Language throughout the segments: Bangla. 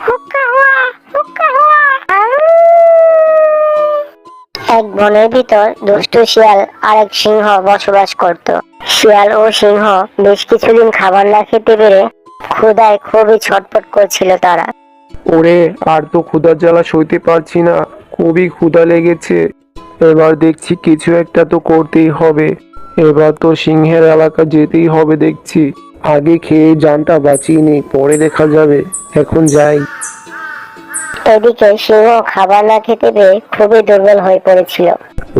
হুক্কা হুয়া, হুক্কা হুয়া। এক বনের ভিতর দুষ্টু শিয়াল আর এক সিংহ বসবাস করত। শিয়াল ও সিংহ বেশ কিছুদিন খাবার না খেতে পেরে ক্ষুধায় খুবই ছটফট করছিল তারা। ওরে, আর তো ক্ষুধার জ্বালা সইতে পারছি না, খুবই ক্ষুধা লেগেছে। এবার দেখছি কিছু একটা তো করতেই হবে। এবার তো সিংহের এলাকা যেতেই হবে দেখছি। আগে খেয়ে জানটা বাঁচিয়ে নি, পরে দেখা যাবে। এখন যাই। এদিকে সিংহ খাবার না খেতে পেয়ে খুবই দুর্বল হয়ে পড়েছিল।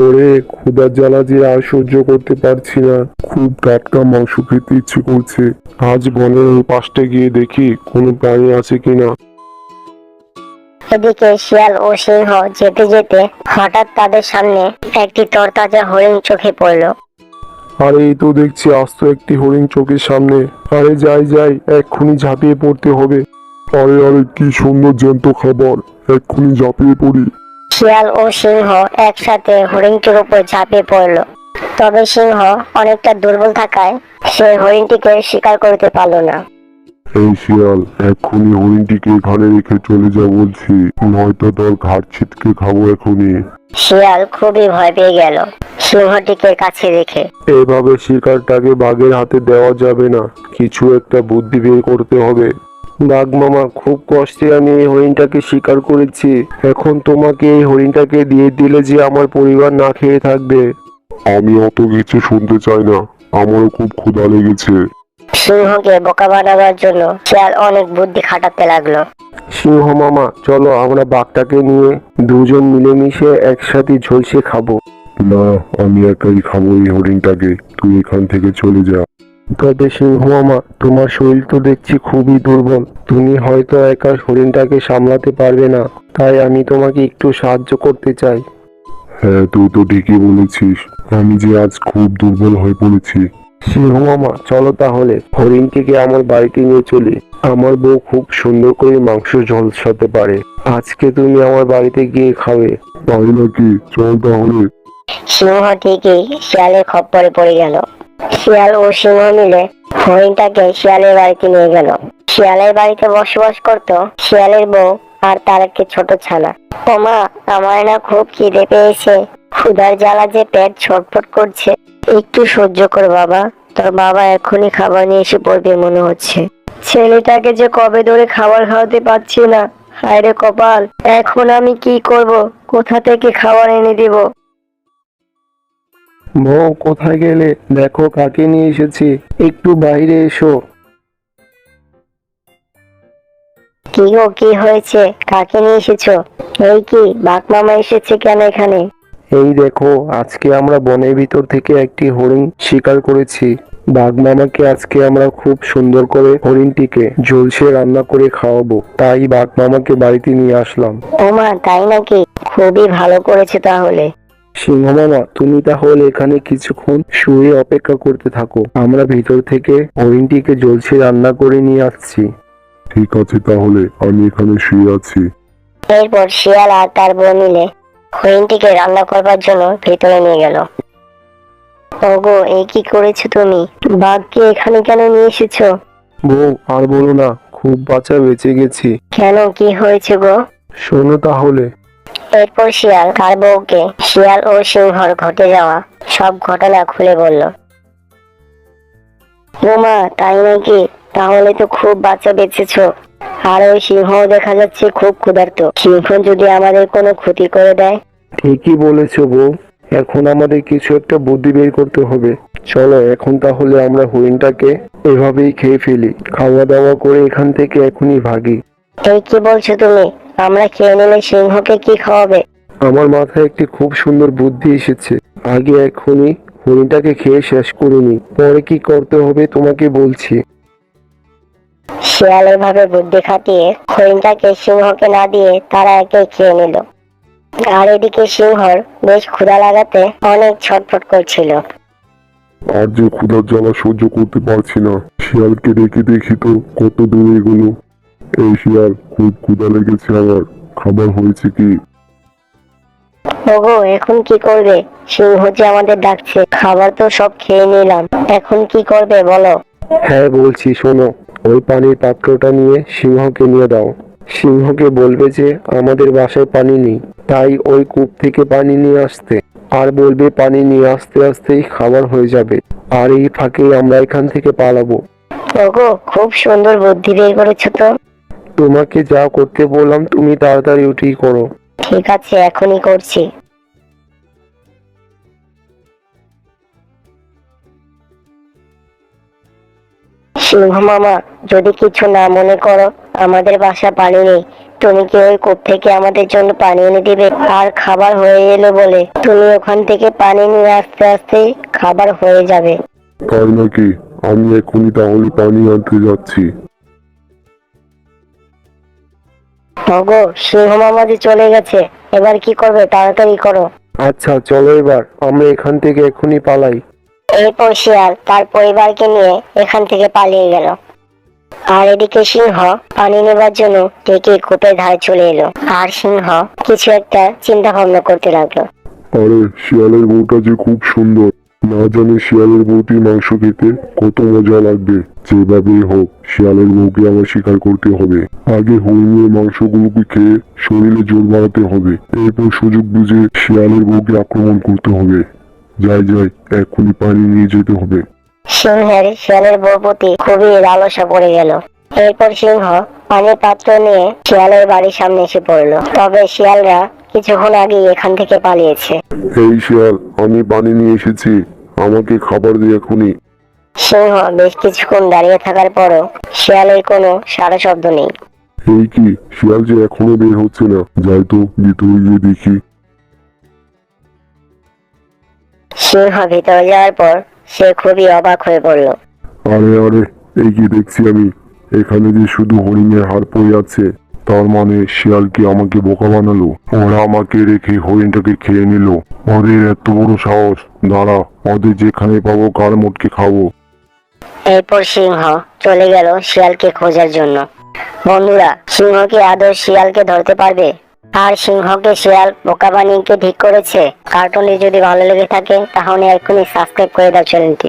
ওরে, ক্ষুধার জ্বালা যে আর সহ্য করতে পারছি না, খুব টাটকা মাংস খেতে ইচ্ছে করছে। আজ বনের ওই পাশটা গিয়ে দেখি কোনো প্রাণী আছে কিনা। এদিকে শিয়াল ও সিংহ যেতে যেতে হঠাৎ তাদের সামনে একটি তরতাজা হরিণ চোখে পড়ল। আরে, এই তো দেখছি আস্ত একটি হরিণ চোখের সামনে। আরে যাই যাই, এক্ষুনি ঝাঁপিয়ে পড়তে হবে। আরে আরে, কি সুন্দর জ্যান্ত খাবার, এক্ষুনি ঝাঁপিয়ে পড়ি। শিয়াল ও সিংহ একসাথে হরিণটির উপর ঝাঁপিয়ে পড়ল। তবে সিংহ অনেকটা দুর্বল থাকায় সে হরিণটিকে শিকার করতে পারল না। এই শিয়াল, এক্ষুনি হরিণটিকে ঘাড়ে রেখে চলে যা বলছি, নয়তো তোর ঘাড় ছিটকে খাবো এখনই। শিয়াল খুবই ভয় পেয়ে গেল সিংহটিকে কাছে রেখে। এভাবে শিকারটাকে বাঘের হাতে দেওয়া যাবে না, কিছু একটা বুদ্ধি বের করতে হবে। বাঘ মামা, খুব কষ্টে আমি এই হরিণটাকে শিকার করেছি। এখন তোমাকে এই হরিণটাকে দিয়ে দিলে যে আমার পরিবার না খেয়ে থাকবে। আমি অত কিছু শুনতে চাই না, আমারও খুব ক্ষুধা লেগেছে। সিংহকে বোকা বানাবার জন্য শিয়াল অনেক বুদ্ধি খাটাতে লাগলো। সিংহ মামা, চলো আমরা বাঘটাকে নিয়ে দুজন মিলেমিশে একসাথে ঝলসে খাবো। না, আমি একাই খাবো এই হরিণটাকে, তুই এখান থেকে চলে যা। তবে সিংহ মামা, তোমার শরীর তো দেখছি খুবই দুর্বল, তুমি হয়তো একা হরিণটাকে সামলাতে পারবে না। তাই আমি তোমাকে একটু সাহায্য করতে চাই। হ্যাঁ, তুই তো ঠিকই বলেছিস, আমি যে আজ খুব দুর্বল হয়ে পড়েছি। সিংহ মামা, চলো তাহলে হরিণটিকে আমার বাড়িতে নিয়ে চলি। আমার বউ খুব সুন্দর করে মাংস ঝলসাতে পারে। আজকে তুমি আমার বাড়িতে গিয়ে খাবে। তাই নাকি? চল তাহলে। সিংহ ঠিকই শিয়ালের খপ্পরে পড়ে গেল। শিয়াল ও সিংহ মিলে হরিণটাকে শিয়ালের বাড়িতে নিয়ে গেল। শিয়ালের বাড়িতে বসবাস করত শিয়ালের বউ আর তার একটি ছোট ছানা। ওমা, আমার না খুব খিদে পেয়েছে, ক্ষুধার জ্বালা যে পেট ছটফট করছে। একটু সহ্য কর বাবা, তোর বাবা এখনই খাবার নিয়ে এসে পড়বে মনে হচ্ছে। ছেলেটাকে যে কবে ধরে খাবার খাওয়াতে পারছি না, হায় রে কপাল। এখন আমি কি করব, কোথা থেকে খাবার এনে দিব? বউ, কোথায় গেলে? দেখো কাকে নিয়ে এসেছি, একটু বাইরে এসো। কি গো, কি হয়েছে? কাকে নিয়ে এসেছো? এই কি, বাঘ মামা এসেছে কেন এখানে? এই দেখো, আজকে আমরা বনের ভিতর থেকে একটি হরিণ শিকার করেছি। বাঘ মামাকে আজকে আমরা খুব সুন্দর করে হরিণটিকে ঝলসে রান্না করে খাওয়াবো, তাই বাঘ মামাকে বাড়িতে নিয়ে আসলাম। ওমা, তাই নাকি? খুবই ভালো করেছে তাহলে। সিংহ মামা, তুমি তাহলে এখানে কিছুক্ষণ শুয়ে অপেক্ষা করতে থাকো, আমরা ভিতর থেকে হরিণটিকে ঝলসে রান্না করে নিয়ে আসছি। ঠিক আছে, তাহলে আমি এখানে শুয়ে আছি। এরপর শিয়াল আর তার বউ মিলে হরিণটিকে রান্না করবার জন্য ভেতরে নিয়ে গেল। ওগো, এই কি করেছো তুমি? বাঘকে এখানে কেন নিয়ে এসেছো? বউ, আর বলো না, খুব বাঁচা বেঁচে গেছি। কেন, কি হয়েছে গো? শোনো তাহলে। এরপর শিয়াল তার বউকে শিয়াল ও সিংহর ঘটে যাওয়া সব ঘটনা খুলে বলল। ওমা, তাই নাকি? তাহলে তো খুব বাচ্চা বেঁচেছো। আর ওই সিংহ দেখা যাচ্ছে খুব ক্ষুধার্ত। সিংহ যদি আমাদের কোনো ক্ষতি করে দেয়? ঠিকই বলেছো বউ, এখন আমাদের কিছু একটা বুদ্ধি বের করতে হবে। চলো এখন তাহলে আমরা হরিণটাকে এভাবেই খেয়ে ফেলি, খাওয়া দাওয়া করে এখান থেকে এখনই ভাগি। এই কি বলছো তুমি? আমরা খেয়ে নিলে সিংহকে কি খাওয়াবে? আমার মাথায় একটি খুব সুন্দর বুদ্ধি এসেছে। আগে এখনই হরিণটাকে খেয়ে শেষ করে নি, পরে কি করতে হবে তোমাকে বলছি। শিয়াল এভাবে বুদ্ধি খাটিয়ে হরিণটাকে সিংহকে না দিয়ে তারা একে খেয়ে নিল। আর এদিকে সিংহর বেশ ক্ষুধা লাগাতে অনেক ছটফট করছিল। আর যে ক্ষুধার জ্বালা সহ্য করতে পারছি না, শিয়ালকে ডেকে দেখি তো কত দূরে এগুলো। এই শিয়াল, খুব ক্ষুধা লেগেছে আমার, খাবার হয়েছে কি? ওগো, এখন কি করবে? সিংহ যে আমাদের ডাকছে, খাবার তো সব খেয়ে নিলাম, এখন কি করবে বলো? হ্যাঁ বলছি, শোনো, ওই পানির পাত্রটা নিয়ে সিংহকে নিয়ে দাও। সিংহকে বলবে যে আমাদের বাসায় পানি নেই, তাই ওই কূপ থেকে পানি নিয়ে আসতে। আর বলবে পানি নিয়ে আসতে আসতেই খাবার হয়ে যাবে। আর এই ফাঁকে আমরা এখান থেকে পালাবো। ওগো, খুব সুন্দর বুদ্ধি বের করেছো তো। তোমাকে যা করতে বললাম তুমি তাড়াতাড়ি উঠেই করো। ঠিক আছে, এখনই করছি। সিংহ মামা, যদি কিছু না মনে করো, আমাদের বাসা পানি নেই। তুমি কি ওই কূপ থেকে আমাদের জন্য পানি এনে দিবে? আর খাবার হয়ে এলো বলে তুমি ওখান থেকে পানি নিয়ে আসতে আসতে খাবার হয়ে যাবে। তাই নাকি? আমি এখনই তাহলে পানি আনতে যাচ্ছি। ওগো, সিংহ মামা যে চলে গেছে, এবার কি করবে? তাড়াতাড়ি করো। আচ্ছা চলো এবার আমরা এখান থেকে এখনই পালাই। এরপর শিয়াল তার পরিবারকে নিয়ে এখান থেকে পালিয়ে গেল। আর এদিকে সিংহ পানি নেবার জন্য ঠিকই কূপের ধারে চলে এলো। আর সিংহ কিছু একটা চিন্তা ভাবনা করতে লাগলো। আরে শিয়ালের বউটা যে খুব সুন্দর, না জানি শিয়ালের বউটির মাংস খেতে কত মজা লাগবে। যেভাবেই হোক শিয়ালের বউকে আমার শিকার করতে হবে। আগে হরিণের মাংসগুলোকে খেয়ে শরীরে জোর বাড়াতে হবে, এরপর সুযোগ বুঝে শিয়ালের বউকে আক্রমণ করতে হবে। যাই যাই, এক্ষুনি পানি নিয়ে যেতে হবে। সিংহের শিয়ালের বউ প্রতি খুবই লালসা পড়ে গেল। এরপর সিংহ পানির পাত্র নিয়ে শিয়ালের বাড়ির সামনে এসে পড়লো। তবে শিয়ালরা কিছুক্ষণ আগেই এখান থেকে পালিয়েছে। এই শিয়াল, আমি পানি নিয়ে এসেছি, আমাকে খাবার দে এখনই। সিংহ বেশ কিছুক্ষণ দাঁড়িয়ে থাকার পরও শিয়ালের কোনো সাড়া শব্দ নেই। এই কি, শিয়াল যে এখনো বের হচ্ছে না। যাই তো ভিতরে গিয়ে দেখি। সিংহ ভিতরে যাওয়ার পর সে খুবই অবাক হয়ে পড়ল। আরে আরে, এই কি দেখছি আমি? এখানে যে শুধু হরিণের হাড় পড়ে আছে। তার মানে শিয়াল কি আমাকে বোকা বানালো? ওরা আমাকে রেখে হরিণটাকে খেয়ে নিল। ওদের এত বড় সাহস! দাঁড়া, ওদের যেখানে পাবো গাড় মোটকে খাবো। এরপর সিংহ চলে গেল শিয়ালকে খোঁজার জন্য। বন্ধুরা, সিংহ কি আদৌ শিয়ালকে ধরতে পারবে? আর সিংহকে শিয়াল বোকা বানিয়ে কি ঠিক করেছে? কার্টুনটি যদি ভালো লেগে থাকে তাহলে এখনই সাবস্ক্রাইব করে দাও চ্যানেলটি।